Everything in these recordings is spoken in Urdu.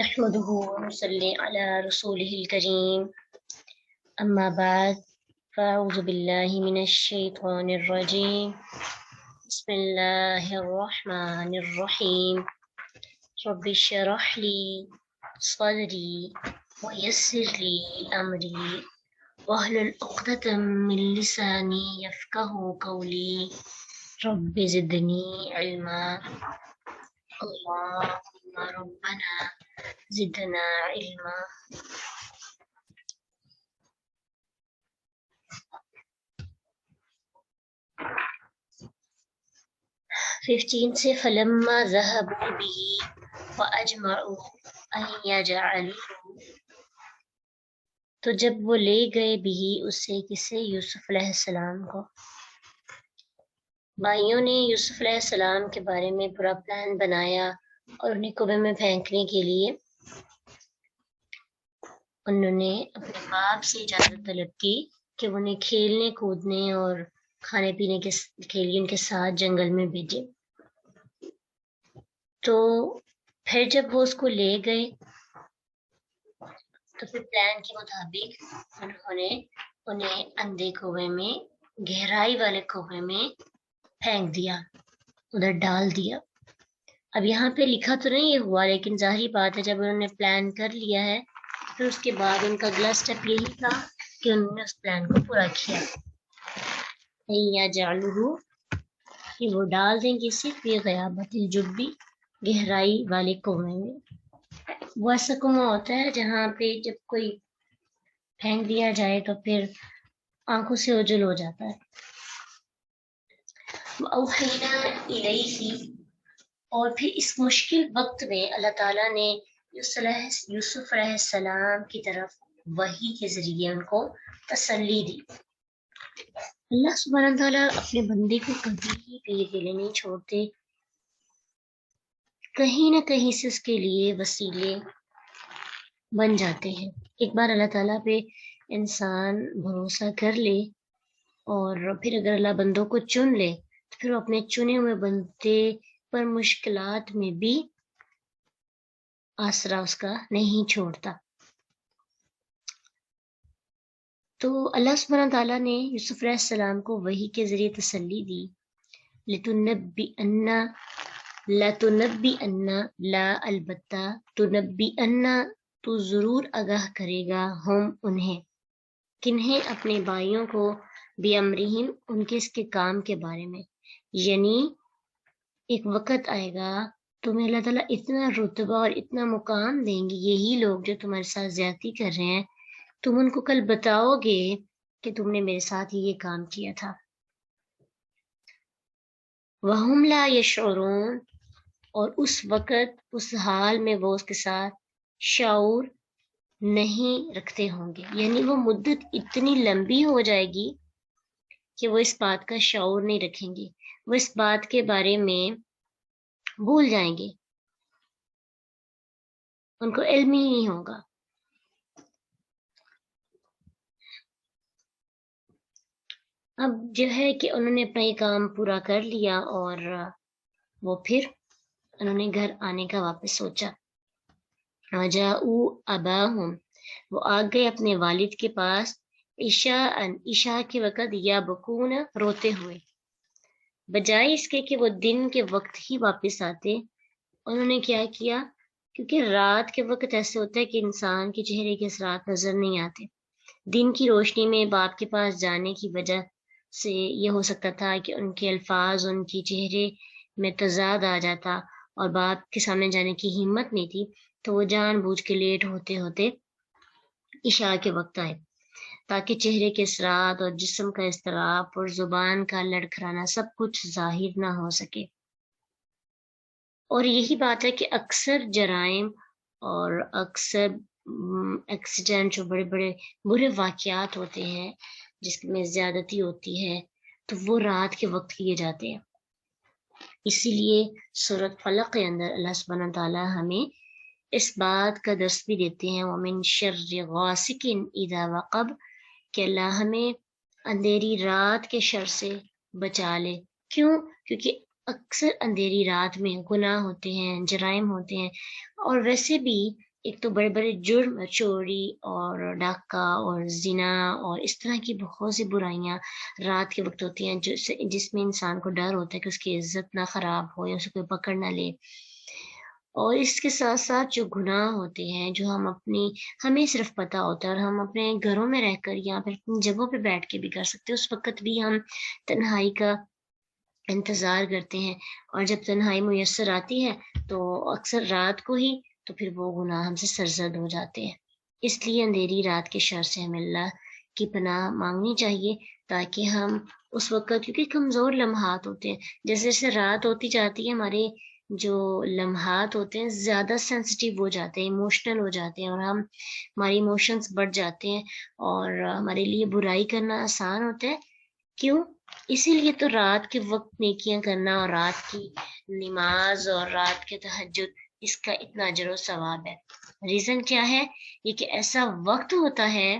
نحمده ونصلي على رسوله الكريم أما بعد فأعوذ بالله من الشيطان الرجيم بسم الله الرحمن الرحيم رب اشرح لي صدري ويسر لي أمري واحلل عقدة من لساني يفقه قولي رب زدني علما اللهم ربنا زدنا علما. 15 سے فلما ذهبوا به وأجمعوا أن يجعلوه، تو جب وہ لے گئے بھی اسے کسے یوسف علیہ السلام کو، بھائیوں نے یوسف علیہ السلام کے بارے میں پورا پلان بنایا اور انہیں کنویں میں پھینکنے کے لیے انہوں نے اپنے باپ سے اجازت طلب کی کہ وہ انہیں کھیلنے کودنے اور کھانے پینے کے لیے ان کے ساتھ جنگل میں بھیجے. تو پھر جب وہ اس کو لے گئے تو پھر پلان کے مطابق انہوں نے انہیں اندھے کنویں میں، گہرائی والے کنویں میں پھینک دیا، ادھر ڈال دیا. اب یہاں پہ لکھا تو نہیں یہ ہوا، لیکن ظاہری بات ہے جب انہوں نے پلان کر لیا ہے پھر اس کے بعد ان کا اگلا اسٹیپ یہی تھا کہ انہوں نے اس پلان کو پورا کیا. یا جعلوہ، کہ وہ ڈال دیں گے صرف یہ غیابت الجبی، گہرائی والے کنویں میں. وہ ایسا کنواں ہوتا ہے جہاں پہ جب کوئی پھینک دیا جائے تو پھر آنکھوں سے اوجھل ہو جاتا ہے. وَأَوْحَيْنَا إِلَيْهِ، اور پھر اس مشکل وقت میں اللہ تعالیٰ نے یوسف علیہ السلام کی طرف وحی کے ذریعے ان کو تسلی دی. اللہ سبحانہ تعالیٰ اپنے بندے کو کبھی بھی اکیلے نہیں چھوڑتے، کہیں نہ کہیں سے اس کے لیے وسیلے بن جاتے ہیں. ایک بار اللہ تعالیٰ پہ انسان بھروسہ کر لے اور پھر اگر اللہ بندوں کو چن لے تو پھر وہ اپنے چنے ہوئے بندے پر مشکلات میں بھی آسرا اس کا نہیں چھوڑتا. تو اللہ سبحانہ تعالیٰ نے یوسف علیہ السلام کو وحی کے ذریعے تسلی دی. لَتُنَبِّئَنَّ، لا البتہ، تُنَبِّئَنَّ، تو ضرور آگاہ کرے گا، ہم انہیں، کنہیں، اپنے بھائیوں کو، بِأَمْرِهِمْ، ان کے اس کے کام کے بارے میں. یعنی ایک وقت آئے گا تمہیں اللہ تعالیٰ اتنا رتبہ اور اتنا مقام دیں گے، یہی لوگ جو تمہارے ساتھ زیادتی کر رہے ہیں تم ان کو کل بتاؤ گے کہ تم نے میرے ساتھ یہ کام کیا تھا. وَهُمْ لَا يَشْعُرُونَ، اور اس وقت اس حال میں وہ اس کے ساتھ شعور نہیں رکھتے ہوں گے. یعنی وہ مدت اتنی لمبی ہو جائے گی کہ وہ اس بات کا شعور نہیں رکھیں گے، وہ اس بات کے بارے میں بھول جائیں گے، ان کو علم ہی نہیں ہوگا. اب جو ہے کہ انہوں نے اپنا یہ کام پورا کر لیا اور وہ پھر انہوں نے گھر آنے کا واپس سوچا. وَجَاءُوا أَبَاهُمْ، وہ آ گئے اپنے والد کے پاس، عشاء کے وقت، یبکون، روتے ہوئے. بجائے اس کے کہ وہ دن کے وقت ہی واپس آتے، انہوں نے کیا کیا، کیونکہ رات کے وقت ایسے ہوتا ہے کہ انسان کے چہرے کے اثرات نظر نہیں آتے. دن کی روشنی میں باپ کے پاس جانے کی وجہ سے یہ ہو سکتا تھا کہ ان کے الفاظ، ان کی چہرے میں تضاد آ جاتا اور باپ کے سامنے جانے کی ہمت نہیں تھی، تو وہ جان بوجھ کے لیٹ ہوتے ہوتے عشاء کے وقت آئے تاکہ چہرے کے اثرات اور جسم کا اضطراب اور زبان کا لڑکھڑانا سب کچھ ظاہر نہ ہو سکے. اور یہی بات ہے کہ اکثر جرائم اور اکثر ایکسیڈنٹ، جو بڑے بڑے برے واقعات ہوتے ہیں جس میں زیادتی ہوتی ہے، تو وہ رات کے وقت کیے جاتے ہیں. اسی لیے سورۃ فلق کے اندر اللہ سبحانہ تعالیٰ ہمیں اس بات کا درس بھی دیتے ہیں، وَمِن شَرِّ غَاسِقٍ إِذَا وَقَبَ، کہ اللہ ہمیں اندھیری رات کے شر سے بچا لے. کیوں؟ کیونکہ اکثر اندھیری رات میں گناہ ہوتے ہیں، جرائم ہوتے ہیں، اور ویسے بھی ایک تو بڑے بڑے جرم، چوری اور ڈاکہ اور زنا اور اس طرح کی بہت سی برائیاں رات کے وقت ہوتی ہیں، جس میں انسان کو ڈر ہوتا ہے کہ اس کی عزت نہ خراب ہو یا اسے کوئی پکڑ نہ لے۔ اور اس کے ساتھ ساتھ جو گناہ ہوتے ہیں جو ہمیں صرف پتہ ہوتا ہے، اور ہم اپنے گھروں میں رہ کر یا پھر اپنی جگہوں پہ بیٹھ کے بھی کر سکتے ہیں، اس وقت بھی ہم تنہائی کا انتظار کرتے ہیں، اور جب تنہائی میسر آتی ہے تو اکثر رات کو ہی، تو پھر وہ گناہ ہم سے سرزد ہو جاتے ہیں۔ اس لیے اندھیری رات کے شر سے ہمیں اللہ کی پناہ مانگنی چاہیے، تاکہ ہم اس وقت، کیونکہ کمزور لمحات ہوتے ہیں، جیسے جیسے رات ہوتی جاتی ہے ہمارے جو لمحات ہوتے ہیں زیادہ سینسٹیو ہو جاتے ہیں، ایموشنل ہو جاتے ہیں، اور ہماری ایموشنز بڑھ جاتے ہیں، اور ہمارے لیے برائی کرنا آسان ہوتا ہے۔ کیوں؟ اسی لیے تو رات کے وقت نیکیاں کرنا اور رات کی نماز اور رات کے تہجد، اس کا اتنا اجر و ثواب ہے۔ ریزن کیا ہے؟ یہ کہ ایسا وقت ہوتا ہے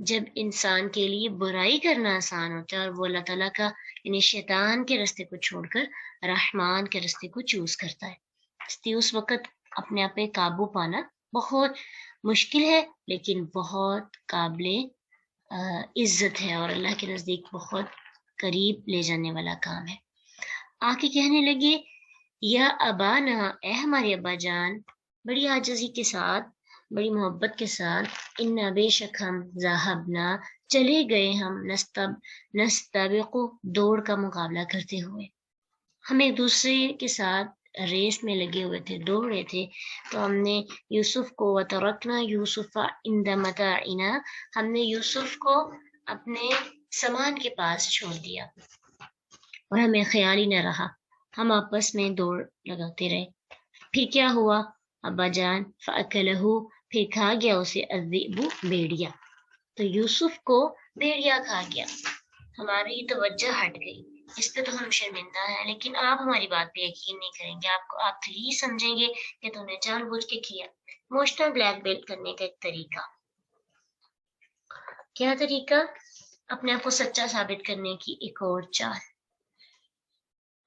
جب انسان کے لیے برائی کرنا آسان ہوتا ہے، اور وہ اللہ تعالیٰ کا یعنی شیطان کے رستے کو چھوڑ کر رحمان کے رستے کو چوز کرتا ہے۔ اس لیے اس وقت اپنے آپ پہ قابو پانا بہت مشکل ہے، لیکن بہت قابل عزت ہے، اور اللہ کے نزدیک بہت قریب لے جانے والا کام ہے۔ آ کے کہنے لگے یا ابانا، اے ہمارے ابا جان، بڑی عاجزی کے ساتھ، بڑی محبت کے ساتھ، ان بے شک ہم ذاہبنا، چلے گئے ہم، نستبق، دوڑ کا مقابلہ کرتے ہوئے، ہم ایک دوسرے کے ساتھ ریس میں لگے ہوئے تھے، دوڑ رہے تھے، تو ہم نے یوسف کو وترکنا یوسف عند متاعنا، ہم نے یوسف کو اپنے سامان کے پاس چھوڑ دیا، اور ہمیں خیال ہی نہ رہا، ہم آپس میں دوڑ لگاتے رہے۔ پھر کیا ہوا؟ ابا جان فاکلہ، پھر کھا گیا اسے الذئب، بھیڑیا، تو یوسف کو بھیڑیا کھا گیا۔ ہماری توجہ ہٹ گئی، اس پہ تو ہم شرمندہ ہیں، لیکن آپ ہماری بات پہ یقین نہیں کریں گے، آپ تو یہی سمجھیں گے کہ تم نے جان بوجھ کے کیا۔ ایموشنل بلیک میل کرنے کا ایک طریقہ، کیا طریقہ؟ اپنے آپ کو سچا ثابت کرنے کی ایک اور چال۔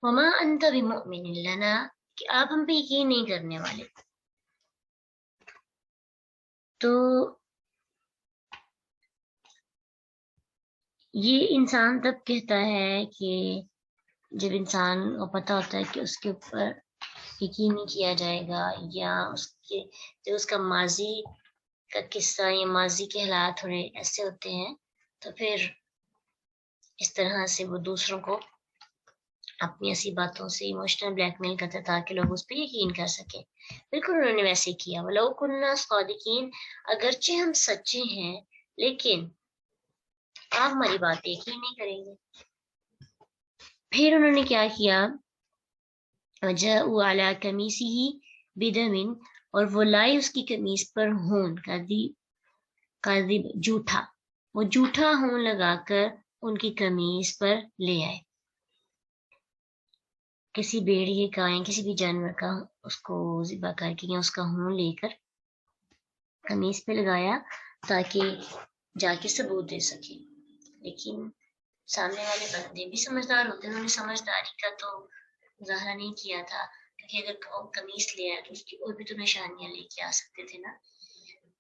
وما انت بمؤمن لنا، کہ آپ ہم پہ یقین نہیں کرنے والے۔ تو یہ انسان تب کہتا ہے کہ جب انسان کو پتہ ہوتا ہے کہ اس کے اوپر یقین نہیں کیا جائے گا، یا جو اس کا ماضی کا قصہ یا ماضی کے حالات تھوڑے ایسے ہوتے ہیں، تو پھر اس طرح سے وہ دوسروں کو اپنی ایسی باتوں سے ایموشنل بلیک میل کرتا ہے تاکہ لوگ اس پہ یقین کر سکیں۔ بالکل انہوں نے ویسے کیا، وَلَوْ كُنَّا صَادِقِينَ، اگرچہ ہم سچے ہیں لیکن آپ ہماری بات یقین نہیں کریں گے۔ پھر انہوں نے کیا کیا؟ وَجَاءُوا عَلَىٰ قَمِيصِهِ بِدَمٍ، اور وہ لائے اس کی قمیص پر ہون، کاذب، جھوٹا، وہ جھوٹا ہون لگا کر ان کی قمیص پر لے آئے، کسی بھیڑیے کا یا کسی بھی جانور کا اس کو ذبح کر کے یا اس کا ہون لے کر قمیص پہ لگایا تاکہ جا کے ثبوت دے سکے۔ لیکن سامنے والے بندے بھی سمجھدار ہوتے ہیں، انہوں نے سمجھداری کا تو مظاہرہ نہیں کیا تھا، کیونکہ اگر قمیص لے آئے تو اس کی اور بھی تو نشانیاں لے کے آ سکتے تھے نا۔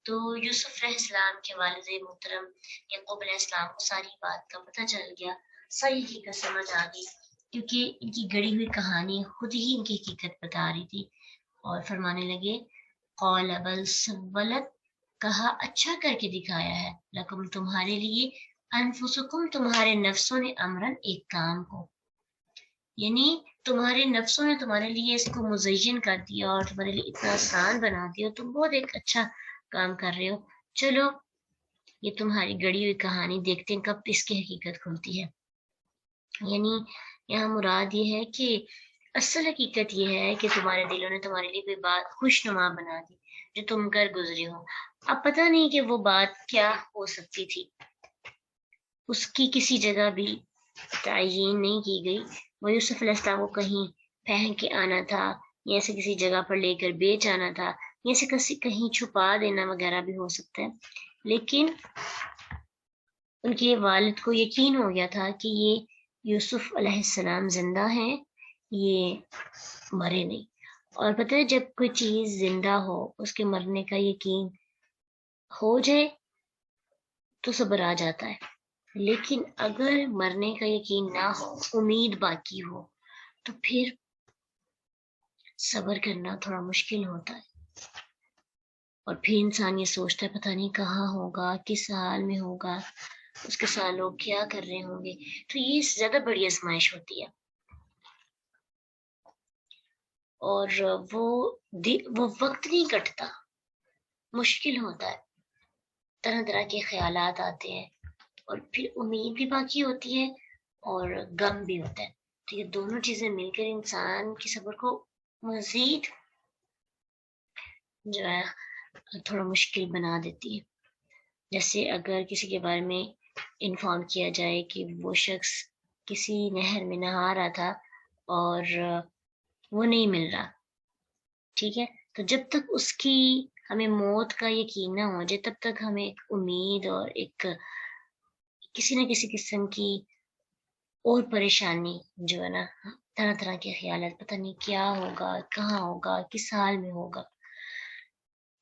تو یوسف علیہ السلام کے والد محترم یعقوب علیہ السلام کو ساری بات کا پتہ چل گیا، ساری حقیقت سمجھ آ گئی، کیونکہ ان کی گڑی ہوئی کہانی خود ہی ان کی حقیقت بتا رہی تھی، اور فرمانے لگے قال بل سولت، کہا اچھا کر کے دکھایا ہے، لکم تمہارے لیے، انفسکم تمہارے نفسوں نے، امرن ایک کام کو، یعنی تمہارے نفسوں نے تمہارے لیے اس کو مزین کر دیا اور تمہارے لیے اتنا آسان بنا دیا، تم بہت ایک اچھا کام کر رہے ہو، چلو یہ تمہاری گڑی ہوئی کہانی دیکھتے ہیں کب اس کی حقیقت کھلتی ہے۔ یعنی یہاں مراد یہ ہے کہ اصل حقیقت یہ ہے کہ تمہارے دلوں نے تمہارے لیے کوئی بات خوشنما بنا دی جو تم کر گزرے ہو، اب پتہ نہیں کہ وہ بات کیا ہو سکتی تھی، اس کی کسی جگہ بھی تعین نہیں کی گئی، وہ یوسف علیہ السلام کو کہیں پھینک کے آنا تھا، یا اسے کسی جگہ پر لے کر بیچ آنا تھا، یا اسے کہیں چھپا دینا وغیرہ بھی ہو سکتا ہے، لیکن ان کے والد کو یقین ہو گیا تھا کہ یہ یوسف علیہ السلام زندہ ہیں، یہ مرے نہیں، اور پتہ ہے جب کوئی چیز زندہ ہو اس کے مرنے کا یقین ہو جائے تو صبر آ جاتا ہے، لیکن اگر مرنے کا یقین نہ ہو، امید باقی ہو، تو پھر صبر کرنا تھوڑا مشکل ہوتا ہے، اور پھر انسان یہ سوچتا ہے پتہ نہیں کہاں ہوگا، کس حال میں ہوگا، اس کے ساتھ لوگ کیا کر رہے ہوں گے. تو یہ زیادہ بڑی آزمائش ہوتی ہے، اور وہ وقت نہیں کٹتا، مشکل ہوتا ہے، طرح طرح کے خیالات آتے ہیں، اور پھر امید بھی باقی ہوتی ہے اور غم بھی ہوتا ہے. تو یہ دونوں چیزیں مل کر انسان کے صبر کو مزید جو ہے تھوڑا مشکل بنا دیتی ہے. جیسے اگر کسی کے بارے میں انفارم کیا جائے کہ وہ شخص کسی نہر میں نہا رہا تھا اور وہ نہیں مل رہا، ٹھیک ہے، تو جب تک اس کی ہمیں موت کا یقین نہ ہو جائے تب تک ہمیں ایک امید اور ایک کسی نہ کسی قسم کی اور پریشانی جو ہے نا، طرح طرح کے خیالات، پتہ نہیں کیا ہوگا، کہاں ہوگا، کس حال میں ہوگا.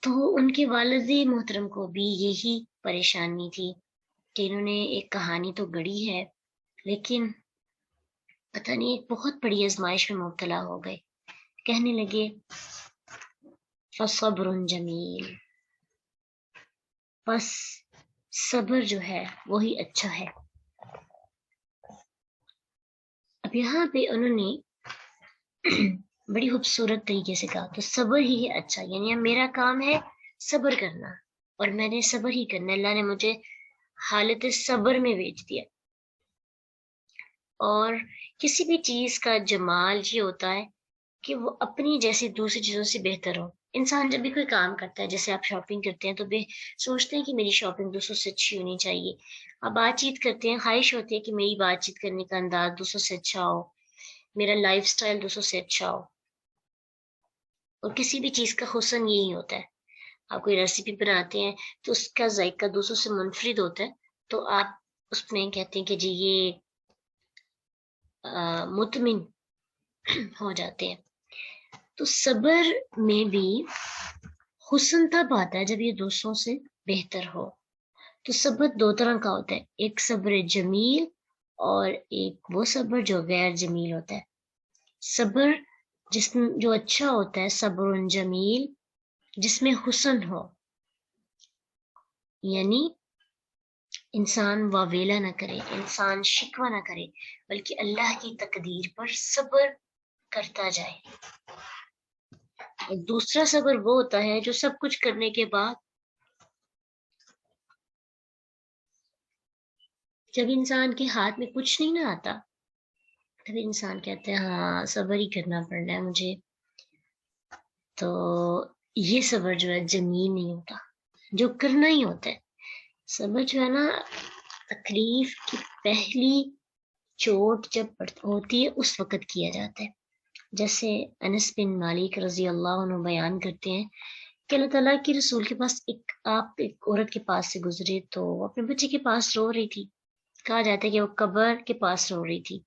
تو ان کے والد محترم کو بھی یہی پریشانی تھی کہ انہوں نے ایک کہانی تو گڑھی ہے، لیکن پتہ نہیں ایک بہت بڑی آزمائش میں مبتلا ہو گئے. کہنے لگے فصبر جمیل، بس صبر جو ہے وہی اچھا ہے. اب یہاں پہ انہوں نے بڑی خوبصورت طریقے سے کہا تو صبر ہی ہے اچھا، یعنی اب میرا کام ہے صبر کرنا، اور میں نے صبر ہی کرنا، اللہ نے مجھے حالت صبر میں بھیج دیا. اور کسی بھی چیز کا جمال یہ ہوتا ہے کہ وہ اپنی جیسی دوسری چیزوں سے بہتر ہو. انسان جب بھی کوئی کام کرتا ہے، جیسے آپ شاپنگ کرتے ہیں تو سوچتے ہیں کہ میری شاپنگ دوسروں سے اچھی ہونی چاہیے. آپ بات چیت کرتے ہیں، خواہش ہوتی ہے کہ میری بات چیت کرنے کا انداز دوسروں سے اچھا ہو، میرا لائف سٹائل دوسروں سے اچھا ہو. اور کسی بھی چیز کا حسن یہی ہوتا ہے، آپ کوئی ریسیپی بناتے ہیں تو اس کا ذائقہ دوسروں سے منفرد ہوتا ہے، تو آپ اس میں کہتے ہیں کہ جی یہ مطمئن ہو جاتے ہیں. تو صبر میں بھی حسن تب آتا ہے جب یہ دوسروں سے بہتر ہو. تو صبر دو طرح کا ہوتا ہے، ایک صبر جمیل اور ایک وہ صبر جو غیر جمیل ہوتا ہے. صبر جو اچھا ہوتا ہے صبر جمیل، جس میں حسن ہو، یعنی انسان واویلا نہ کرے، انسان شکوہ نہ کرے، بلکہ اللہ کی تقدیر پر صبر کرتا جائے. اور دوسرا صبر وہ ہوتا ہے جو سب کچھ کرنے کے بعد جب انسان کے ہاتھ میں کچھ نہیں نہ آتا تب انسان کہتے ہیں ہاں صبر ہی کرنا پڑنا ہے مجھے. تو یہ صبر جو ہے جمیل نہیں ہوتا، جو کرنا ہی ہوتا ہے. صبر جو ہے نا تکلیف کی پہلی چوٹ جب ہوتی ہے اس وقت کیا جاتا ہے. جیسے انس بن مالک رضی اللہ عنہ بیان کرتے ہیں کہ اللہ تعالیٰ کے رسول کے پاس ایک عورت کے پاس سے گزرے تو وہ اپنے بچے کے پاس رو رہی تھی. کہا جاتا ہے کہ وہ قبر کے پاس رو رہی تھی.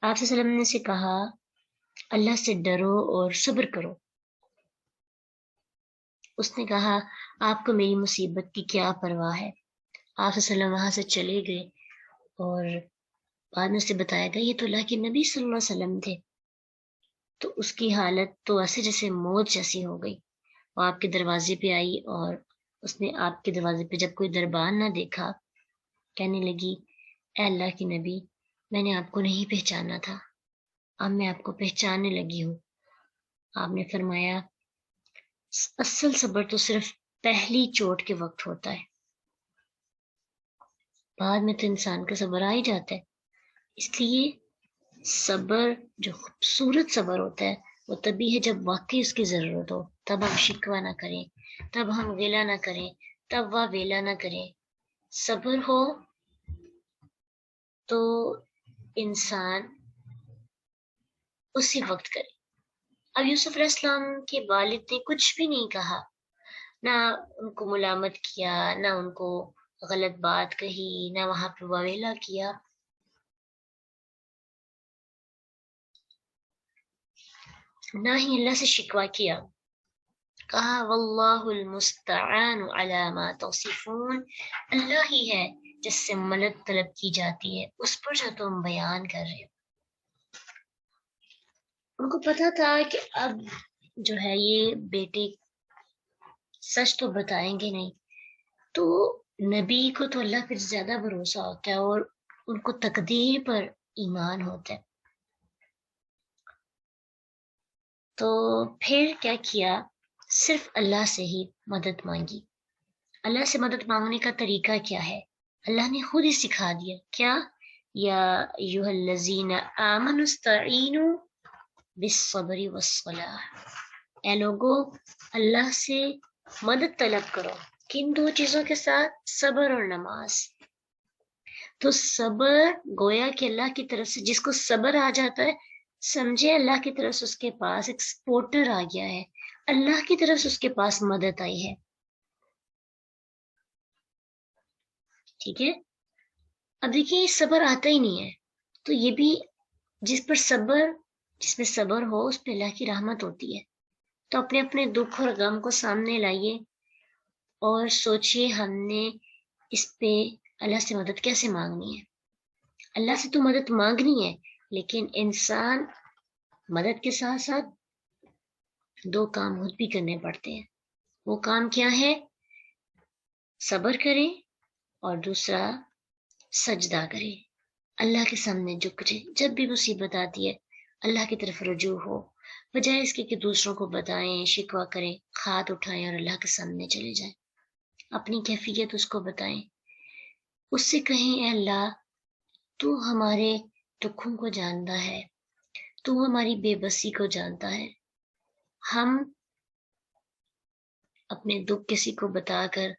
آپ صلی اللہ علیہ وسلم نے سے کہا اللہ سے ڈرو اور صبر کرو. اس نے کہا آپ کو میری مصیبت کی کیا پرواہ ہے. آپ صلی اللہ علیہ وسلم وہاں سے چلے گئے اور بعد میں اسے بتایا گیا یہ تو اللہ کے نبی صلی اللہ علیہ وسلم تھے. تو اس کی حالت تو ایسے جیسے موت جیسی ہو گئی. وہ آپ کے دروازے پہ آئی اور اس نے آپ کے دروازے پہ جب کوئی دربان نہ دیکھا کہنے لگی اے اللہ کی نبی میں نے آپ کو نہیں پہچانا تھا، اب میں آپ کو پہچاننے لگی ہوں. آپ نے فرمایا اصل صبر تو صرف پہلی چوٹ کے وقت ہوتا ہے، بعد میں تو انسان کا صبر آ ہی جاتا ہے. اس لیے صبر جو خوبصورت صبر ہوتا ہے وہ تبھی ہے جب واقعی اس کی ضرورت ہو، تب ہم شکوہ نہ کریں، تب ہم غلہ نہ کریں، تب واویلا نہ کریں. صبر ہو تو انسان اسی وقت کرے. اب یوسف علیہ السلام کے والد نے کچھ بھی نہیں کہا، نہ ان کو ملامت کیا، نہ ان کو غلط بات کہی، نہ وہاں پہ واویلا کیا. نہ ہی اللہ سے شکوہ کیا. کہا واللہ المستعان علی ما تصفون، اللہ ہی ہے جس سے مدد طلب کی جاتی ہے اس پر جو تم بیان کر رہے ہو. ان کو پتا تھا کہ اب جو ہے یہ بیٹے سچ تو بتائیں گے نہیں، تو نبی کو تو اللہ پہ زیادہ بھروسہ ہوتا ہے اور ان کو تقدیر پر ایمان ہوتا ہے. تو پھر کیا کیا، صرف اللہ سے ہی مدد مانگی. اللہ سے مدد مانگنے کا طریقہ کیا ہے، اللہ نے خود ہی سکھا دیا. کیا، یا ایھا الذین آمنوا استعینوا بالصبر والصلاۃ، اے لوگو اللہ سے مدد طلب کرو. کن دو چیزوں کے ساتھ؟ صبر اور نماز. تو صبر گویا کہ اللہ کی طرف سے جس کو صبر آ جاتا ہے، سمجھے اللہ کی طرف سے اس کے پاس ایک سپورٹر آ گیا ہے، اللہ کی طرف سے اس کے پاس مدد آئی ہے. ٹھیک ہے. اب دیکھیے صبر آتا ہی نہیں ہے، تو یہ بھی جس میں صبر ہو اس پہ اللہ کی رحمت ہوتی ہے. تو اپنے اپنے دکھ اور غم کو سامنے لائیے اور سوچئے ہم نے اس پہ اللہ سے مدد کیسے مانگنی ہے. اللہ سے تو مدد مانگنی ہے، لیکن انسان مدد کے ساتھ ساتھ دو کام خود بھی کرنے پڑتے ہیں. وہ کام کیا ہے؟ صبر کریں اور دوسرا سجدہ کریں، اللہ کے سامنے جھک جائیں. جب بھی مصیبت آتی ہے اللہ کی طرف رجوع ہو، بجائے اس کے کہ دوسروں کو بتائیں، شکوہ کریں. ہاتھ اٹھائیں اور اللہ کے سامنے چلے جائیں، اپنی کیفیت اس کو بتائیں، اس سے کہیں اے اللہ تو ہمارے دکھوں کو جانتا ہے، تو ہماری بے بسی کو جانتا ہے. ہم اپنے دکھ کسی کو بتا کر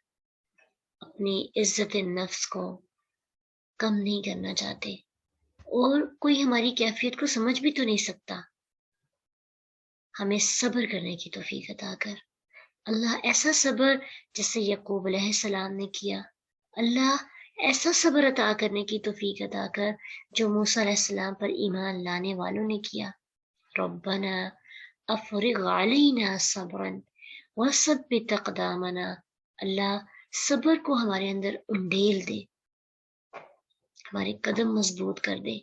اپنی عزت نفس کو کم نہیں کرنا چاہتے، اور کوئی ہماری کیفیت کو سمجھ بھی تو نہیں سکتا. ہمیں صبر کرنے کی توفیق عطا کر. اللہ ایسا صبر جیسے یعقوب علیہ السلام نے کیا، اللہ ایسا صبر عطا کرنے کی توفیق عطا کر جو موسیٰ علیہ السلام پر ایمان لانے والوں نے کیا. ربنا افرغ علینا صبرا وثبت اقدامنا، اللہ صبر کو ہمارے اندر انڈیل دے، ہمارے قدم مضبوط کر دے،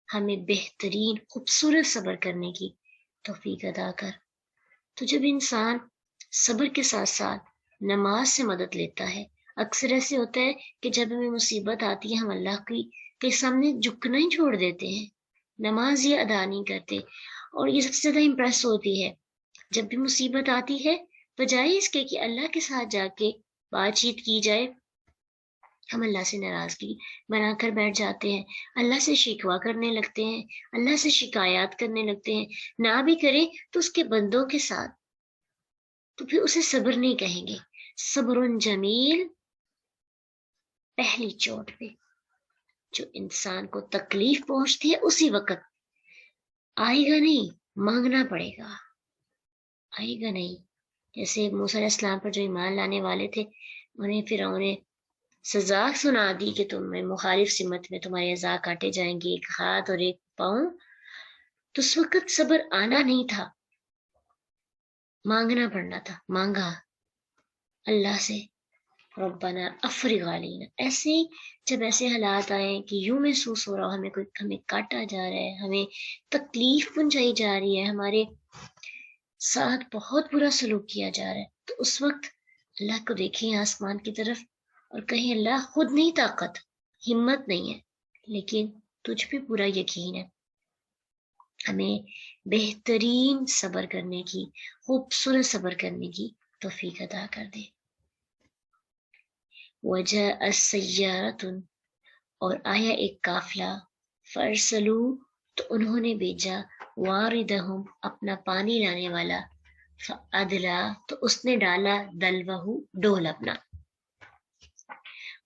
ہمیں بہترین خوبصورت صبر کرنے کی توفیق عطا کر. تو جب انسان صبر کے ساتھ ساتھ نماز سے مدد لیتا ہے، اکثر ایسے ہوتا ہے کہ جب ہمیں مصیبت آتی ہے ہم اللہ کے سامنے جھکنا ہی چھوڑ دیتے ہیں، نماز یہ ادا نہیں کرتے. اور یہ سب سے زیادہ امپریس ہوتی ہے جب بھی مصیبت آتی ہے، بجائے اس کے کہ اللہ کے ساتھ جا کے بات چیت کی جائے، ہم اللہ سے ناراضگی بنا کر بیٹھ جاتے ہیں، اللہ سے شکوہ کرنے لگتے ہیں، اللہ سے شکایات کرنے لگتے ہیں. نہ بھی کریں تو اس کے بندوں کے ساتھ، تو پھر اسے صبر نہیں کہیں گے. صبر جمیل پہلی چوٹ پہ جو انسان کو تکلیف پہنچتی ہے اسی وقت آئے گا نہیں، مانگنا پڑے گا، آئے گا نہیں. جیسے موسیٰ علیہ السلام پر جو ایمان لانے والے تھے، انہیں فرعون نے سزا سنا دی کہ تمہیں مخالف سمت میں تمہارے اعضاء کاٹے جائیں گے، ایک ہاتھ اور ایک پاؤں. تو اس وقت صبر آنا نہیں تھا، مانگنا پڑنا تھا. مانگا اللہ سے ربنا افرغ علینا. ایسے ہی جب ایسے حالات آئیں کہ یوں محسوس ہو رہا ہو ہمیں کاٹا جا رہا ہے، ہمیں تکلیف پہنچائی جا رہی ہے، ہمارے ساتھ بہت برا سلوک کیا جا رہا ہے، تو اس وقت اللہ کو دیکھیں آسمان کی طرف اور کہیں اللہ خود نہیں طاقت، ہمت نہیں ہے، لیکن تجھ پہ پورا یقین ہے. ہمیں بہترین صبر کرنے کی، خوبصورت صبر کرنے کی توفیق عطا کر دے. وجاء سیارۃ، اور آیا ایک قافلہ، فارسلوا، تو انہوں نے بھیجا، واردہم، اپنا پانی لانے والا، فادلا، تو اس نے ڈالا، دلوہ، ڈول اپنا.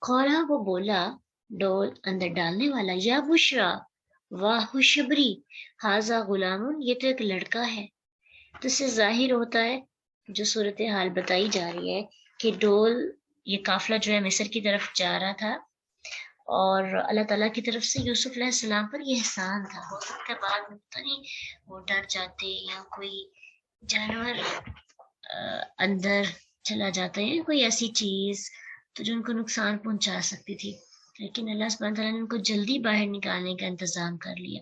قولا، وہ بولا، ڈول اندر ڈالنے والا، یا بشرا، واہ خوشبری، ہاذا غلام، یہ تو ایک لڑکا ہے. تو اس سے ظاہر ہوتا ہے جو صورتحال بتائی جا رہی ہے کہ ڈول، یہ قافلہ جو ہے مصر کی طرف جا رہا تھا، اور اللہ تعالیٰ کی طرف سے یوسف علیہ السلام پر یہ احسان تھا. ہو سکتا ہے بعد میں پتہ نہیں وہ ڈر جاتے یا کوئی جانور اندر چلا جاتا ہے یا کوئی ایسی چیز تو جو ان کو نقصان پہنچا سکتی تھی، لیکن اللہ سبحانہ تعالیٰ نے ان کو جلدی باہر نکالنے کا انتظام کر لیا.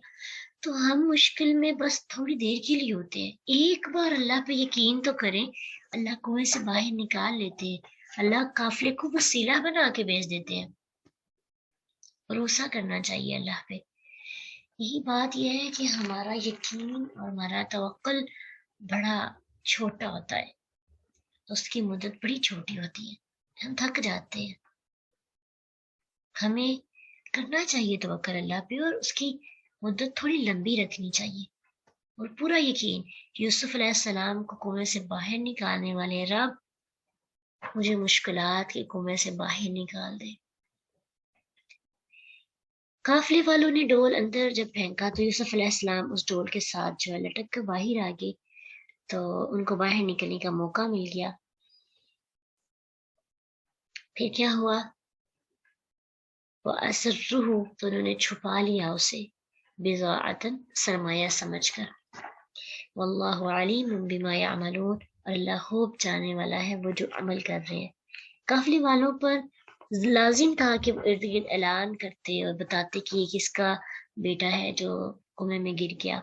تو ہم مشکل میں بس تھوڑی دیر کے لیے ہوتے ہیں، ایک بار اللہ پہ یقین تو کریں، اللہ کنویں سے باہر نکال لیتے ہیں، اللہ قافلے کو وسیلہ بنا کے بھیج دیتے ہیں. بھروسہ کرنا چاہیے اللہ پہ. یہی بات یہ ہے کہ ہمارا یقین اور ہمارا توکل بڑا چھوٹا ہوتا ہے، اس کی مدت بڑی چھوٹی ہوتی ہے، ہم تھک جاتے ہیں. ہمیں کرنا چاہیے توکل اللہ پہ اور اس کی مدت تھوڑی لمبی رکھنی چاہیے، اور پورا یقین یوسف علیہ السلام کو کنویں سے باہر نکالنے والے رب مجھے مشکلات کے کنویں سے باہر نکال دے. قافلے والوں نے ڈول اندر جب پھینکا تو یوسف علیہ السلام اس ڈول کے ساتھ جو ہے لٹک کر باہر آ گئے، تو ان کو باہر نکلنے کا موقع مل گیا. پھر کیا ہوا؟ وَأَسَرُّهُ، تو انہوں نے چھپا لیا اسے، بِضَاعَةً، سرمایہ سمجھ کر. واللہ علیم بما یعملون، اور اللہ خوب جاننے والا ہے وہ جو عمل کر رہے ہیں. قافلے والوں پر لازم تھا کہ وہ ارد گرد اعلان کرتے اور بتاتے کہ یہ کس کا بیٹا ہے جو کنویں میں گر گیا.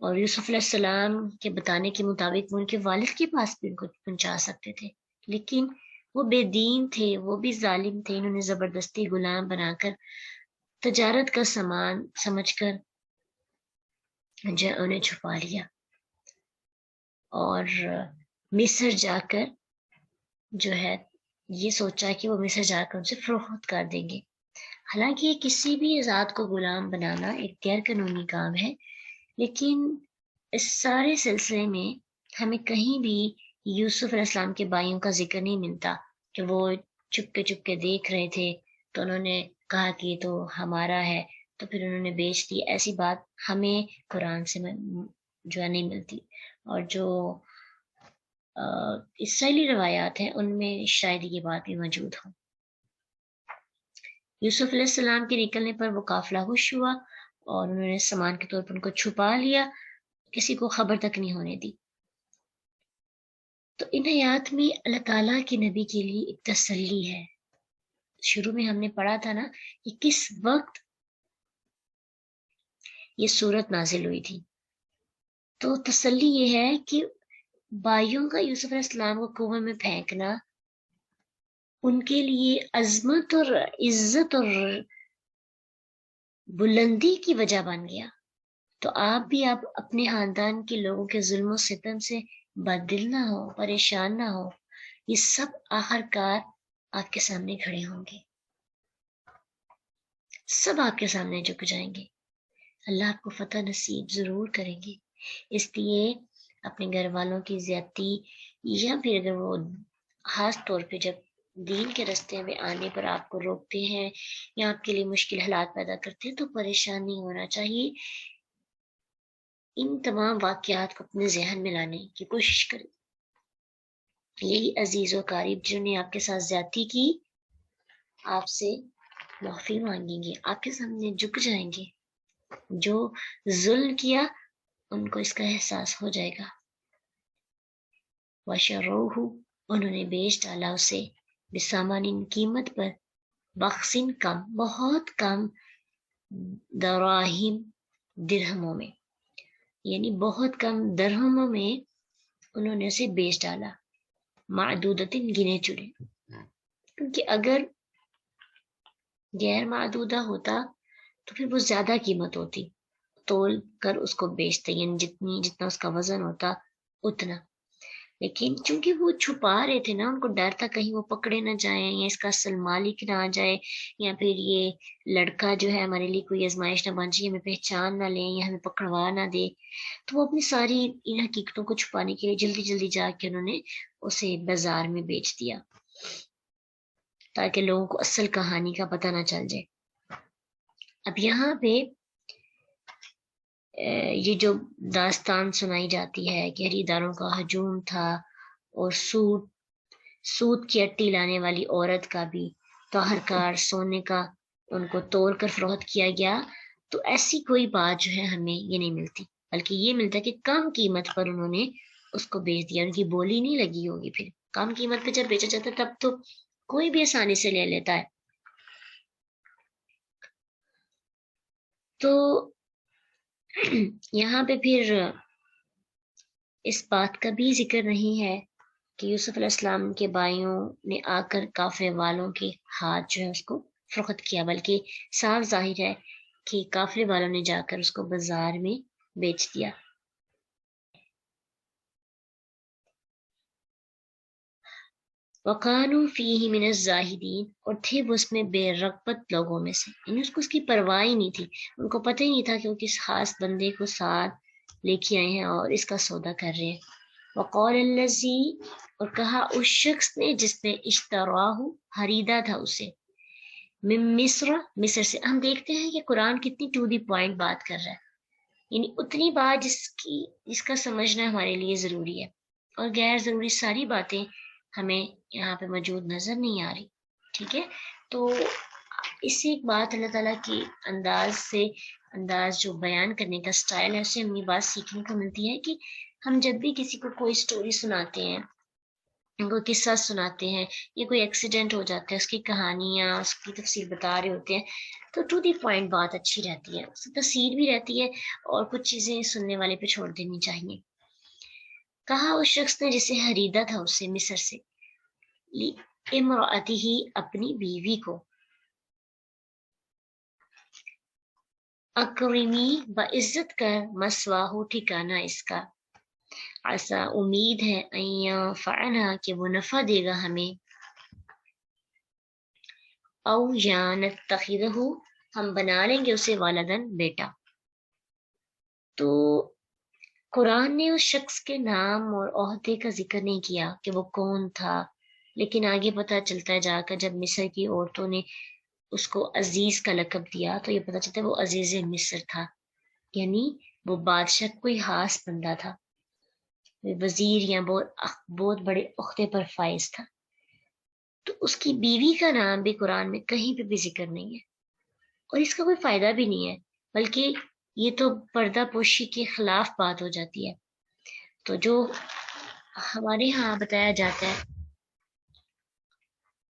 اور یوسف علیہ السلام کے بتانے کے مطابق وہ ان کے والد کے پاس بھی ان کو پہنچا سکتے تھے، لیکن وہ بے دین تھے، وہ بھی ظالم تھے. انہوں نے زبردستی غلام بنا کر تجارت کا سامان سمجھ کر جو انہیں چھپا لیا، اور مصر جا کر جو ہے یہ سوچا کہ وہ مصر جا کر ان سے فروخت کر دیں گے. حالانکہ کسی بھی ذات کو غلام بنانا ایک غیر قانونی کام ہے، لیکن اس سارے سلسلے میں ہمیں کہیں بھی یوسف علیہ السلام کے بھائیوں کا ذکر نہیں ملتا کہ وہ چپ کے دیکھ رہے تھے تو انہوں نے کہا کہ یہ تو ہمارا ہے تو پھر انہوں نے بیچ دی. ایسی بات ہمیں قرآن سے جو ہے نہیں ملتی، اور جو اسرائیلی روایات ہیں ان میں شاید یہ بات بھی موجود ہو. یوسف علیہ السلام کے نکلنے پر وہ قافلہ خوش ہوا اور انہوں نے سامان کے طور پر ان کو چھپا لیا، کسی کو خبر تک نہیں ہونے دی. تو ان آیات میں اللہ تعالیٰ کے نبی کے لیے ایک تسلی ہے. شروع میں ہم نے پڑھا تھا نا کہ کس وقت یہ صورت نازل ہوئی تھی، تو تسلی یہ ہے کہ بھائیوں کا یوسف علیہ السلام کو کنویں میں پھینکنا ان کے لیے عظمت اور عزت اور بلندی کی وجہ بن گیا. تو آپ بھی آپ اپنے خاندان کے لوگوں کے ظلم و ستم سے بددل نہ ہو، پریشان نہ ہو. یہ سب آخر کار آپ کے سامنے کھڑے ہوں گے، سب آپ کے سامنے جھک جائیں گے. اللہ آپ کو فتح نصیب ضرور کریں گے. اس لیے اپنے گھر والوں کی زیادتی یا پھر اگر وہ خاص طور پہ جب دین کے راستے میں آنے پر آپ کو روکتے ہیں یا آپ کے لیے مشکل حالات پیدا کرتے ہیں تو پریشان نہیں ہونا چاہیے. ان تمام واقعات کو اپنے ذہن میں لانے کی کوشش کریں. یہی عزیز و قریب جنہوں نے آپ کے ساتھ زیادتی کی آپ سے معافی مانگیں گے، آپ کے سامنے جھک جائیں گے. جو ظلم کیا ان کو اس کا احساس ہو جائے گا. وَشَرَوْهُ، انہوں نے بیچ ڈالا اسے، بِثَمَنٍ، قیمت پر، بخسن، کم، بہت کم، دراہم، درہموں میں، یعنی بہت کم درہموں میں انہوں نے اسے بیچ ڈالا. معدودۃ، گنے چنے، کیونکہ اگر غیر معدودہ ہوتا تو پھر وہ زیادہ قیمت ہوتی، تول کر اس کو بیچتے، یعنی جتنا اس کا وزن ہوتا اتنا. لیکن چونکہ وہ چھپا رہے تھے نا، ان کو ڈر تھا کہیں وہ پکڑے نہ جائیں یا اس کا اصل مالک نہ آ جائے، یا پھر یہ لڑکا جو ہے ہمارے لیے کوئی آزمائش نہ بن جائے، ہمیں پہچان نہ لیں یا ہمیں پکڑوا نہ دے. تو وہ اپنی ساری ان حقیقتوں کو چھپانے کے لیے جلدی جلدی جا کے انہوں نے اسے بازار میں بیچ دیا تاکہ لوگوں کو اصل کہانی کا پتہ نہ چل جائے. اب یہاں پہ یہ جو داستان سنائی جاتی ہے کہ خریداروں کا ہجوم تھا اور سود کی اٹی لانے والی عورت کا بھی، طاہر کار سونے کا ان کو توڑ کر فروخت کیا گیا، تو ایسی کوئی بات جو ہے ہمیں یہ نہیں ملتی، بلکہ یہ ملتا ہے کہ کم قیمت پر انہوں نے اس کو بیچ دیا، ان کی بولی نہیں لگی ہوگی۔ پھر کم قیمت پہ جب بیچا جاتا ہے تب تو کوئی بھی آسانی سے لے لیتا ہے۔ تو یہاں پہ پھر اس بات کا بھی ذکر نہیں ہے کہ یوسف علیہ السلام کے بھائیوں نے آ کر کافرے والوں کے ہاتھ جو ہے اس کو فروخت کیا، بلکہ صاف ظاہر ہے کہ کافرے والوں نے جا کر اس کو بازار میں بیچ دیا۔ وَقَانُوا فِيهِ مِنَ الزَّاهِدِينَ، اور تھے وہ اس میں بے رغبت لوگوں میں سے، یعنی اس کی پرواہ ہی نہیں تھی، ان کو پتہ ہی نہیں تھا کہ وہ کس خاص بندے کو ساتھ لے کے آئے ہیں اور اس کا سودا کر رہے ہیں۔ وقال الذی، اور کہا اس شخص نے جس نے اشتراہ خریدا تھا اسے، من مصر سے۔ ہم دیکھتے ہیں کہ قرآن کتنی ٹو دی پوائنٹ بات کر رہا ہے، یعنی اتنی بات جس کا سمجھنا ہمارے لیے ضروری ہے، اور غیر ضروری ساری باتیں ہمیں یہاں پہ موجود نظر نہیں آ رہی۔ ٹھیک ہے، تو اس سے ایک بات اللہ تعالیٰ کی انداز جو بیان کرنے کا سٹائل ہے، اس سے ہمیں یہ بات سیکھنے کو ملتی ہے کہ ہم جب بھی کسی کو کوئی سٹوری سناتے ہیں، کوئی قصہ سناتے ہیں، یا کوئی ایکسیڈنٹ ہو جاتا ہے، اس کی کہانیاں، اس کی تفصیل بتا رہے ہوتے ہیں، تو ٹو دی پوائنٹ بات اچھی رہتی ہے، اس سے تاثیر بھی رہتی ہے، اور کچھ چیزیں سننے والے پہ چھوڑ دینی چاہیے۔ کہا اس شخص نے جسے خریدا تھا اسے مصر سے، امرأتہ، اپنی بیوی کو، اکرمی، بعزت کر، مسواہ، ٹھکانہ اس کا، عسا، امید ہے، ان ینفعنا، کہ وہ نفع دے گا ہمیں، او یا نتخذہ، ہم بنا لیں گے اسے، والدن، بیٹا۔ تو قرآن نے اس شخص کے نام اور عہدے کا ذکر نہیں کیا کہ وہ کون تھا، لیکن آگے پتہ چلتا ہے جا کر جب مصر کی عورتوں نے اس کو عزیز کا لقب دیا، تو یہ پتہ چلتا ہے وہ عزیز مصر تھا، یعنی وہ بادشاہ کوئی خاص بندہ تھا، وزیر یا بہت بڑے عہدے پر فائز تھا۔ تو اس کی بیوی کا نام بھی قرآن میں کہیں پہ بھی ذکر نہیں ہے، اور اس کا کوئی فائدہ بھی نہیں ہے، بلکہ یہ تو پردہ پوشی کے خلاف بات ہو جاتی ہے۔ تو جو ہمارے ہاں بتایا جاتا ہے،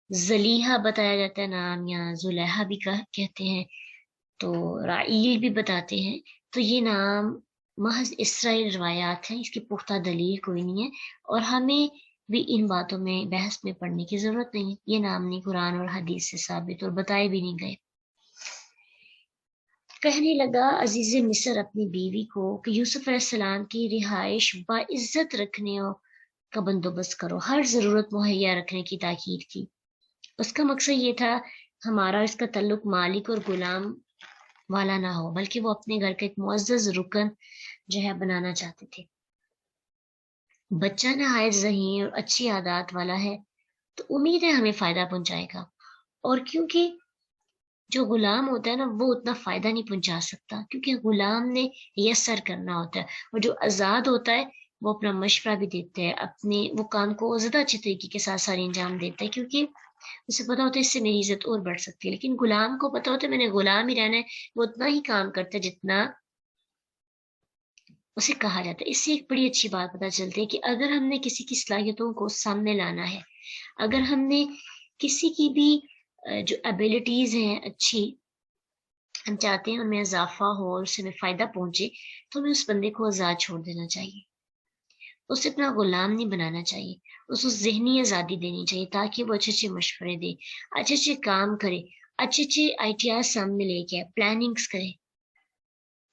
زلیحہ بتایا جاتا ہے نام، یا زلیحہ بھی کہتے ہیں، تو رائیل بھی بتاتے ہیں، تو یہ نام محض اسرائیل روایات ہیں، اس کی پختہ دلیل کوئی نہیں ہے، اور ہمیں بھی ان باتوں میں بحث میں پڑھنے کی ضرورت نہیں ہے، یہ نام نہیں قرآن اور حدیث سے ثابت اور بتائے بھی نہیں گئے۔ کہنے لگا عزیز مصر اپنی بیوی کو کہ یوسف علیہ السلام کی رہائش باعزت رکھنے کا بندوبست کرو، ہر ضرورت مہیا رکھنے کی تاکید کی۔ اس کا مقصد یہ تھا ہمارا اس کا تعلق مالک اور غلام والا نہ ہو، بلکہ وہ اپنے گھر کا ایک معزز رکن جو ہے بنانا چاہتے تھے۔ بچہ نہایت ذہین اور اچھی عادات والا ہے، تو امید ہے ہمیں فائدہ پہنچائے گا، اور کیونکہ جو غلام ہوتا ہے نا وہ اتنا فائدہ نہیں پہنچا سکتا، کیونکہ غلام نے یسر کرنا ہوتا ہے، اور جو آزاد ہوتا ہے وہ اپنا مشورہ بھی دیتا ہے، اپنے وہ کام کو زیادہ اچھے طریقے کے ساتھ سارے انجام دیتا ہے، کیونکہ اسے پتا ہوتا ہے اس سے میری عزت اور بڑھ سکتی ہے۔ لیکن غلام کو پتا ہوتا ہے میں نے غلام ہی رہنا ہے، وہ اتنا ہی کام کرتا ہے جتنا اسے کہا جاتا ہے۔ اس سے ایک بڑی اچھی بات پتا چلتی ہے کہ اگر ہم نے کسی کی صلاحیتوں کو سامنے لانا ہے، اگر ہم نے کسی کی بھی جو ایبیلٹیز ہیں اچھی، ہم چاہتے ہیں ان میں اضافہ ہو اور اس سے ہمیں فائدہ پہنچے، تو ہمیں اس بندے کو آزاد چھوڑ دینا چاہیے، اسے اپنا غلام نہیں بنانا چاہیے، اس ذہنی آزادی دینی چاہیے تاکہ وہ اچھے اچھے مشورے دے، اچھے اچھے کام کرے، اچھے اچھے آئیڈیاز سامنے لے کے پلاننگز کرے۔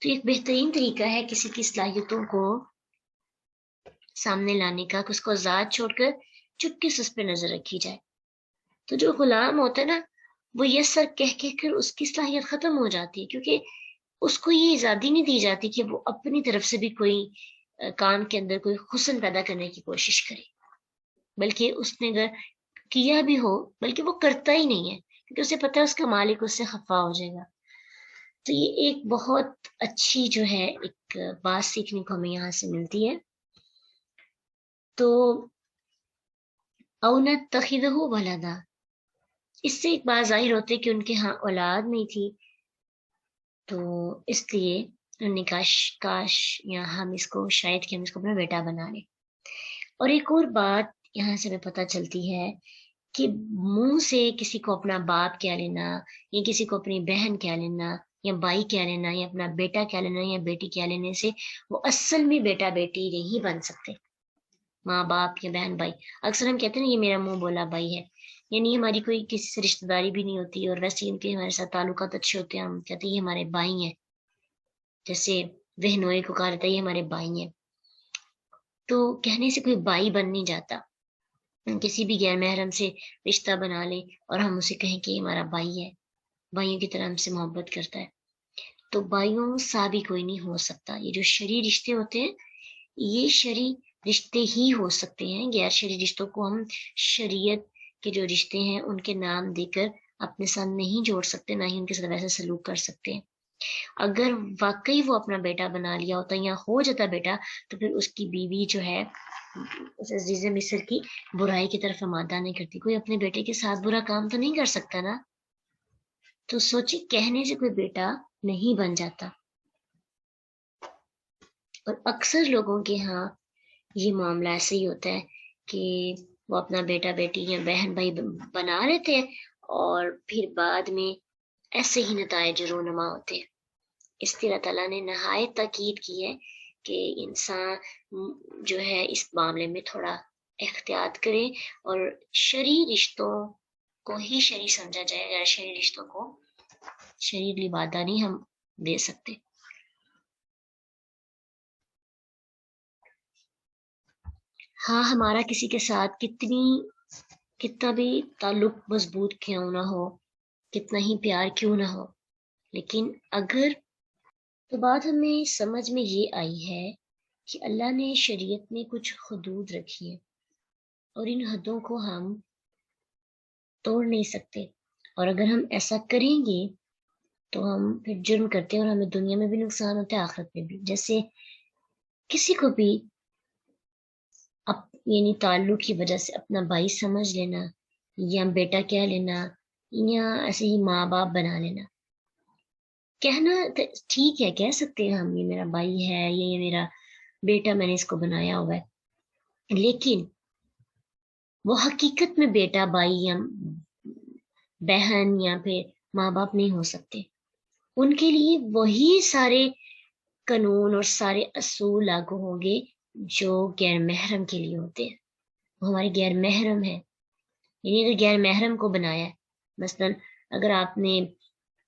تو ایک بہترین طریقہ ہے کسی کی صلاحیتوں کو سامنے لانے کا کہ اس کو آزاد چھوڑ کر چپکے سے اس پہ نظر رکھی جائے۔ تو جو غلام ہوتا ہے نا وہ یہ سر کہہ کر اس کی صلاحیت ختم ہو جاتی ہے، کیونکہ اس کو یہ آزادی نہیں دی جاتی کہ وہ اپنی طرف سے بھی کوئی کام کے اندر کوئی حسن پیدا کرنے کی کوشش کرے، بلکہ اس نے اگر کیا بھی ہو بلکہ وہ کرتا ہی نہیں ہے، کیونکہ اسے پتا ہے اس کا مالک اس سے خفا ہو جائے گا۔ تو یہ ایک بہت اچھی جو ہے ایک بات سیکھنے کو ہمیں یہاں سے ملتی ہے۔ تو او نتخذہ ولدا، اس سے ایک بات ظاہر ہوتی ہے کہ ان کے ہاں اولاد نہیں تھی، تو اس لیے انہوں نے کاش یا ہم اس کو شاید کہ ہم اس کو اپنا بیٹا بنا لیں۔ اور ایک اور بات یہاں سے ہمیں پتہ چلتی ہے کہ منہ سے کسی کو اپنا باپ کہہ لینا یا کسی کو اپنی بہن کہہ لینا یا بھائی کہہ لینا یا اپنا بیٹا کہہ لینا یا بیٹی کہہ لینے سے وہ اصل میں بیٹا بیٹی نہیں بن سکتے۔ ماں باپ یا بہن بھائی، اکثر ہم کہتے ہیں نا یہ میرا منہ بولا بھائی ہے، یعنی ہماری کوئی کسی سے رشتہ داری بھی نہیں ہوتی، اور ویسے ان کے ہمارے ساتھ تعلقات اچھے ہوتے ہیں، ہم کہتے ہیں یہ ہمارے بھائی ہیں، جیسے بہنوئی کو کہا جاتا ہے یہ ہمارے بھائی ہیں۔ تو کہنے سے کوئی بھائی بن نہیں جاتا، کسی بھی غیر محرم سے رشتہ بنا لے اور ہم اسے کہیں کہ یہ ہمارا بھائی ہے، بھائیوں کی طرح ہم سے محبت کرتا ہے، تو بھائیوں سا بھی کوئی نہیں ہو سکتا۔ یہ جو شرعی رشتے ہوتے ہیں یہ شرعی رشتے ہی ہو سکتے ہیں، غیر شرعی رشتوں کو ہم شریعت کے جو رشتے ہیں ان کے نام دے کر اپنے ساتھ نہیں جوڑ سکتے، نہ ہی ان کے ساتھ ویسے سلوک کر سکتے ہیں۔ اگر واقعی وہ اپنا بیٹا بنا لیا ہوتا یا ہو جاتا بیٹا، تو پھر اس کی بیوی جو ہے اس عزیز مصر کی برائی کی طرف آمادہ نہیں کرتی۔ کوئی اپنے بیٹے کے ساتھ برا کام تو نہیں کر سکتا نا، تو سوچی کہنے سے کوئی بیٹا نہیں بن جاتا۔ اور اکثر لوگوں کے ہاں یہ معاملہ ایسے ہی ہوتا ہے کہ وہ اپنا بیٹا بیٹی یا بہن بھائی بنا لیتے ہیں اور پھر بعد میں ایسے ہی نتائج رونما ہوتے ہیں۔ اس لیے اللہ تعالیٰ نے نہایت تاکید کی ہے کہ انسان جو ہے اس معاملے میں تھوڑا احتیاط کرے اور شرعی رشتوں کو ہی شرعی سمجھا جائے، غیر شرعی رشتوں کو شرعی لبادہ نہیں ہم دے سکتے۔ ہاں ہمارا کسی کے ساتھ کتنا بھی تعلق مضبوط کیوں نہ ہو، کتنا ہی پیار کیوں نہ ہو، لیکن اگر تو بات ہمیں سمجھ میں یہ آئی ہے کہ اللہ نے شریعت میں کچھ حدود رکھی ہیں اور ان حدوں کو ہم توڑ نہیں سکتے، اور اگر ہم ایسا کریں گے تو ہم پھر جرم کرتے ہیں اور ہمیں دنیا میں بھی نقصان ہوتا ہے آخرت میں بھی۔ جیسے کسی کو بھی یعنی تعلق کی وجہ سے اپنا بھائی سمجھ لینا یا بیٹا کہہ لینا یا ایسے ہی ماں باپ بنا لینا، کہنا ٹھیک ہے، کہہ سکتے ہیں ہم یہ میرا بھائی ہے یا یہ میرا بیٹا، میں نے اس کو بنایا ہوا ہے، لیکن وہ حقیقت میں بیٹا بھائی یا بہن یا پھر ماں باپ نہیں ہو سکتے۔ ان کے لیے وہی سارے قانون اور سارے اصول لاگو ہوں گے جو غیر محرم کے لیے ہوتے ہیں۔ وہ ہمارے غیر محرم ہے، یعنی اگر غیر محرم کو بنایا ہے، مثلا اگر آپ نے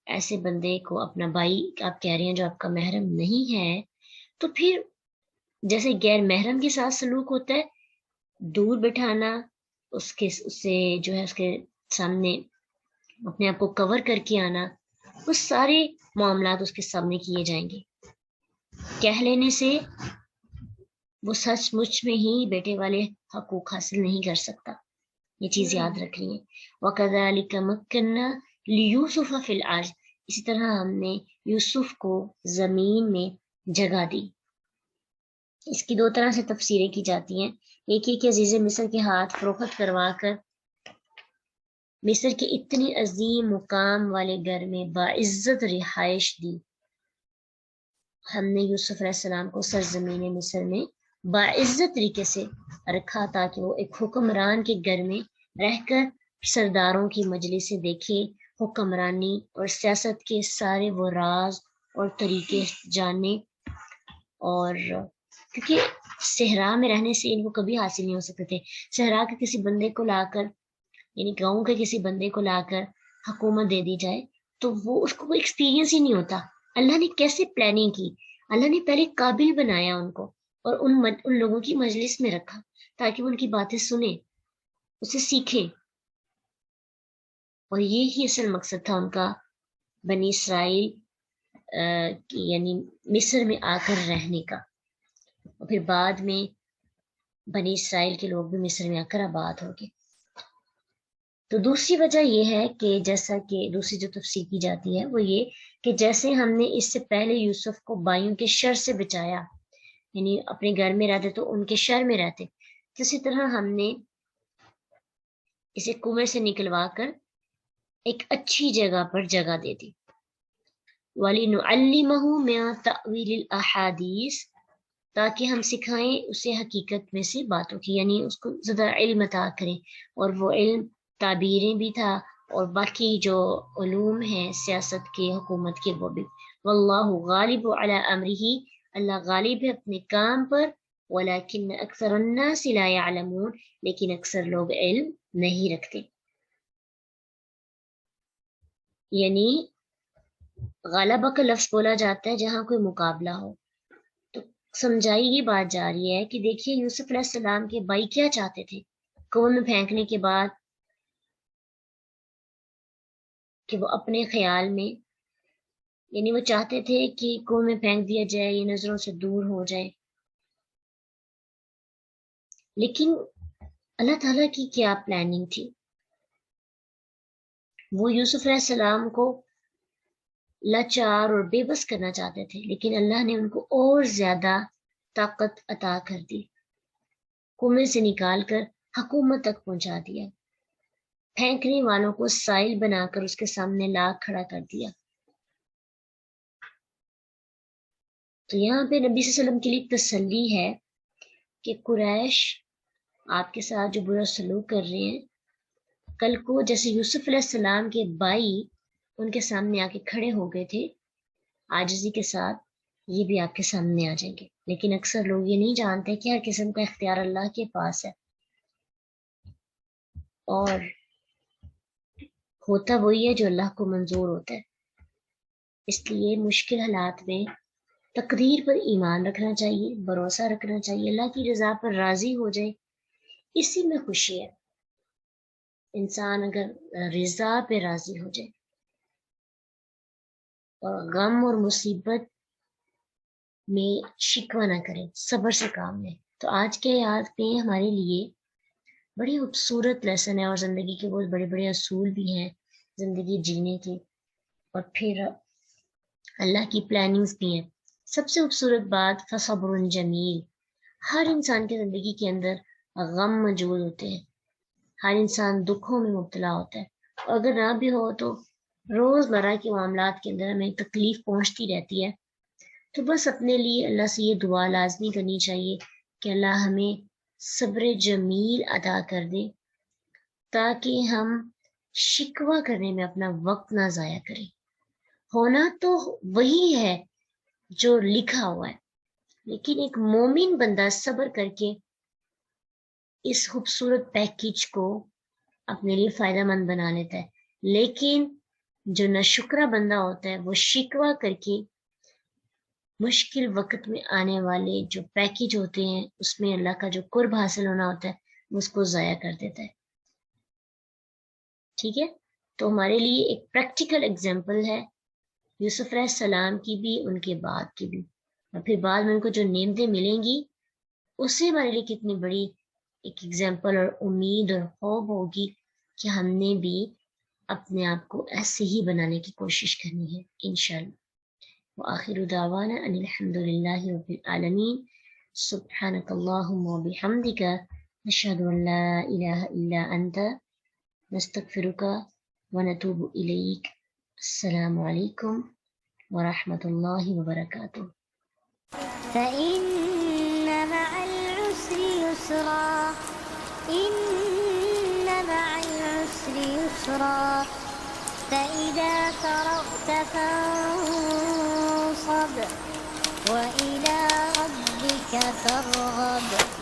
ایسے بندے کو اپنا بھائی آپ کہہ رہے ہیں جو آپ کا محرم نہیں ہے، تو پھر جیسے غیر محرم کے ساتھ سلوک ہوتا ہے، دور بٹھانا، اس سے جو ہے اس کے سامنے اپنے آپ کو کور کر کے آنا، وہ سارے معاملات اس کے سامنے کیے جائیں گے۔ کہہ لینے سے وہ سچ مچ میں ہی بیٹے والے حقوق حاصل نہیں کر سکتا، یہ چیز یاد رکھنی ہے۔ وَكَذَلِكَ مَكَّنَّا لِيُوسُفَ فِي الْأَرْضِ، اسی طرح ہم نے یوسف کو زمین میں جگہ دی۔ اس کی دو طرح سے تفسیریں کی جاتی ہیں، ایک یہ کہ عزیز مصر کے ہاتھ فروخت کروا کر مصر کے اتنی عظیم مقام والے گھر میں باعزت رہائش دی۔ ہم نے یوسف علیہ السلام کو سرزمین مصر میں باعزت طریقے سے رکھا تاکہ وہ ایک حکمران کے گھر میں رہ کر سرداروں کی مجلس سے دیکھے، حکمرانی اور سیاست کے سارے وہ راز اور طریقے جانے، اور کیونکہ صحرا میں رہنے سے ان کو کبھی حاصل نہیں ہو سکتے تھے۔ صحرا کے کسی بندے کو لا کر، یعنی گاؤں کے کسی بندے کو لا کر حکومت دے دی جائے تو وہ اس کو کوئی ایکسپیرینس ہی نہیں ہوتا۔ اللہ نے کیسے پلاننگ کی، اللہ نے پہلے قابل بنایا ان کو اور ان لوگوں کی مجلس میں رکھا تاکہ وہ ان کی باتیں سنیں، اسے سیکھیں، اور یہی اصل مقصد تھا ان کا بنی اسرائیل یعنی مصر میں آ کر رہنے کا، اور پھر بعد میں بنی اسرائیل کے لوگ بھی مصر میں آ کر آباد ہو گئے۔ تو دوسری وجہ یہ ہے کہ جیسا کہ دوسری جو تفسیر کی جاتی ہے وہ یہ کہ جیسے ہم نے اس سے پہلے یوسف کو بائیوں کے شر سے بچایا، یعنی اپنے گھر میں رہتے تو ان کے شر میں رہتے، اسی طرح ہم نے اسے کنویں سے نکلوا کر ایک اچھی جگہ پر جگہ دے دی. وَلِنُعَلِّمَهُ مِن تَأْوِيلِ الْأَحَادِيثِ، تاکہ ہم سکھائیں اسے حقیقت میں سے باتوں کی، یعنی اس کو زیادہ علم عطا کریں. اور وہ علم تعبیریں بھی تھا اور باقی جو علوم ہیں سیاست کے، حکومت کے، وہ بھی. واللہ غالب علی امرہ، اللہ غالب ہے اپنے کام پر. ولکن اکثر الناس لا يعلمون، لیکن اکثر لوگ علم نہیں رکھتے. یعنی غالبہ کا لفظ بولا جاتا ہے جہاں کوئی مقابلہ ہو. تو سمجھائی یہ بات جا رہی ہے کہ دیکھیے یوسف علیہ السلام کے بھائی کیا چاہتے تھے کنویں میں پھینکنے کے بعد، کہ وہ اپنے خیال میں، یعنی وہ چاہتے تھے کہ کنویں میں پھینک دیا جائے، یہ نظروں سے دور ہو جائے. لیکن اللہ تعالیٰ کی کیا پلاننگ تھی؟ وہ یوسف علیہ السلام کو لاچار اور بے بس کرنا چاہتے تھے، لیکن اللہ نے ان کو اور زیادہ طاقت عطا کر دی. کنویں سے نکال کر حکومت تک پہنچا دیا، پھینکنے والوں کو سائل بنا کر اس کے سامنے لا کھڑا کر دیا. تو یہاں پہ نبی صلی اللہ علیہ وسلم کے لیے تسلی ہے کہ قریش آپ کے ساتھ جو برا سلوک کر رہے ہیں، کل کو جیسے یوسف علیہ السلام کے بھائی ان کے سامنے آ کے کھڑے ہو گئے تھے عاجزی کے ساتھ، یہ بھی آپ کے سامنے آ جائیں گے. لیکن اکثر لوگ یہ نہیں جانتے کہ ہر قسم کا اختیار اللہ کے پاس ہے، اور ہوتا وہی ہے جو اللہ کو منظور ہوتا ہے. اس لیے مشکل حالات میں تقدیر پر ایمان رکھنا چاہیے، بھروسہ رکھنا چاہیے، اللہ کی رضا پر راضی ہو جائے، اسی میں خوشی ہے. انسان اگر رضا پہ راضی ہو جائے اور غم اور مصیبت میں شکوہ نہ کرے، صبر سے کام لے. تو آج کے یاد میں ہمارے لیے بڑی خوبصورت لیسن ہے، اور زندگی کے بہت بڑے بڑے اصول بھی ہیں زندگی جینے کے، اور پھر اللہ کی پلاننگز بھی ہیں. سب سے خوبصورت بات فصبر جمیل. ہر انسان کی زندگی کے اندر غم موجود ہوتے ہیں، ہر انسان دکھوں میں مبتلا ہوتا ہے، اور اگر نہ بھی ہو تو روزمرہ کے معاملات کے اندر ہمیں تکلیف پہنچتی رہتی ہے. تو بس اپنے لیے اللہ سے یہ دعا لازمی کرنی چاہیے کہ اللہ ہمیں صبر جمیل عطا کر دے، تاکہ ہم شکوہ کرنے میں اپنا وقت نہ ضائع کریں. ہونا تو وہی ہے جو لکھا ہوا ہے، لیکن ایک مومن بندہ صبر کر کے اس خوبصورت پیکیج کو اپنے لیے فائدہ مند بنا لیتا ہے. لیکن جو ناشکرا بندہ ہوتا ہے وہ شکوہ کر کے مشکل وقت میں آنے والے جو پیکیج ہوتے ہیں اس میں اللہ کا جو قرب حاصل ہونا ہوتا ہے وہ اس کو ضائع کر دیتا ہے. ٹھیک ہے، تو ہمارے لیے ایک پریکٹیکل اگزامپل ہے یوسف علیہ السلام کی بھی، ان کے بعد کی بھی، اور پھر بعد میں ان کو جو نعمتیں ملیں گی اس سے ہمارے لیے کتنی بڑی ایک اگزامپل اور امید اور خوف ہوگی کہ ہم نے بھی اپنے آپ کو ایسے ہی بنانے کی کوشش کرنی ہے انشاءاللہ. وآخر دعوانا ان الحمد للہ رب العالمین. سبحانک اللہم وبحمدک، نشہد ان لا الہ الا انت، نستغفرک ونتوب الیک. السلام علیکم ورحمۃ اللہ وبرکاتہ. فإن مع العسر يسرا، إن مع العسر يسرا، فإذا فرغت فانصب وإلى ربك فارغب.